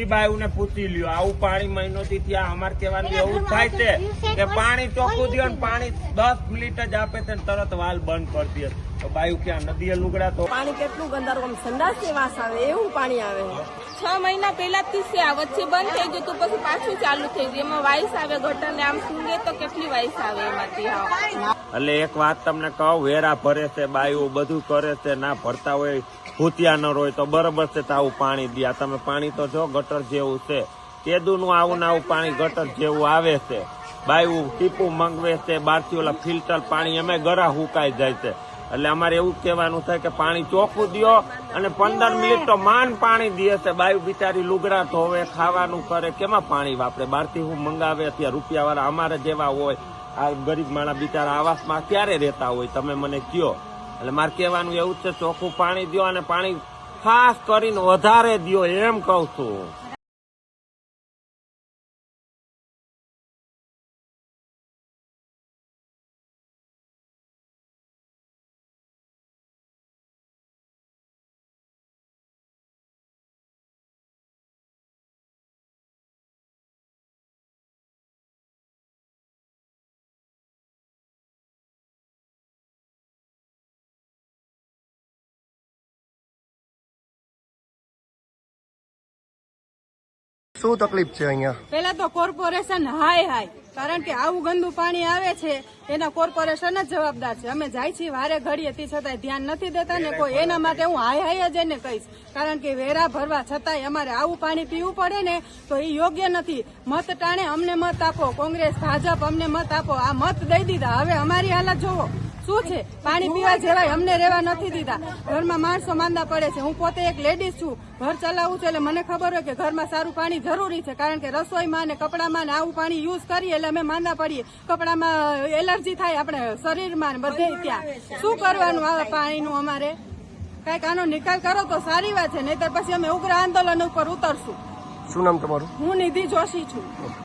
બધી બાયુને પૂછી લ્યો, આવું પાણી મહિનોથી ત્યાં અમારે કહેવાનું એવું થાય છે કે પાણી ચોખ્ખું દો ને પાણી 10 મિનિટ જ આપે છે ને તરત વાલ બંધ કરી દે. તો બાયુ ક્યાં નદીએ લુગડા તો પાણી કેટલું ગંદારું સંડાસ ની વાસ આવે એવું પાણી આવે. 6 મહિના પહેલાથી છે, આ વચ્ચે બંધ થઈ ગયું તો પછી પાછું ચાલુ થઈ ગયું. એમાં વાઇસ આવે ગટર ને આમ સૂંઘે તો કેટલી વાઇસ આવે એમાંથી. એટલે એક વાત તમને કહું, વેરા ભરે છે બાયુ, બધું કરે છે, ના ભરતા હોય ભૂતિયા ન હોય તો બરોબર છે તો આવું પાણી દે. તમે પાણી તો જો ગટર જેવું છે, કેદું નું આવું ને આવું પાણી ગટર જેવું આવે છે. બાયુ ટીપું મંગવે છે બહારથી, ઓલા ફિલ્ટર પાણી અમે ગરા હુકાઈ જાય છે. એટલે અમારે એવું કહેવાનું થાય કે પાણી ચોખ્ખું દો, અને 15 મિનિટ તો માન પાણી દે છે. બાયુ બિચારી લુગડા ધોવે, ખાવાનું કરે, કેમાં પાણી વાપરે? બહારથી હું મંગાવે ત્યાં રૂપિયા વાળા અમારે જેવા હોય, આ ગરીબ માણસ બિચારા આવાસમાં ક્યારે રહેતા હોય તમે મને કયો? એટલે મારે કહેવાનું એવું છે, ચોખ્ખું પાણી દો અને પાણી ખાસ કરીને વધારે દો એમ કહું છું. શું તકલીફ છે અહીંયા? પેલા તો કોર્પોરેશન હાય, કારણ કે આવું ગંદુ પાણી આવે છે એના કોર્પોરેશન જ જવાબદાર છે. અમે જાય છીએ વારે ઘડીએ તે છતાંય ધ્યાન નથી દેતા ને કોઈ. એના માટે હું હાય જ એને કહીશ, કારણ કે વેરા ભરવા છતાંય અમારે આવું પાણી પીવું પડે ને તો એ યોગ્ય નથી. મત ટાણે અમને મત આપો, કોંગ્રેસ ભાજપ અમને મત આપો. આ મત દઈ દીધા, હવે અમારી હાલત જોવો શું છે. પાણી પીવા જેવાય અમને રહેવા નથી દીધા. ઘરમાં માણસો માંદા પડે છે. હું પોતે એક લેડીઝ છું, ઘર ચલાવું છું, એટલે મને ખબર હોય કે ઘરમાં સારું પાણી જરૂરી છે, કારણ કે રસોઈમાં ને કપડામાં ને આવું પાણી યુઝ કરીએ એટલે અમે માંદા પડીએ. કપડામાં એલર્જી થાય, આપણે શરીરમાં બધે. ત્યાં શું કરવાનું આ પાણીનું? અમારે કઈક આનો નિકાલ કરો તો સારી વાત છે, નહીતર પછી અમે ઉગ્ર આંદોલન ઉપર ઉતરશું. શું નામ તમારું? હું નિધિ જોશી છું.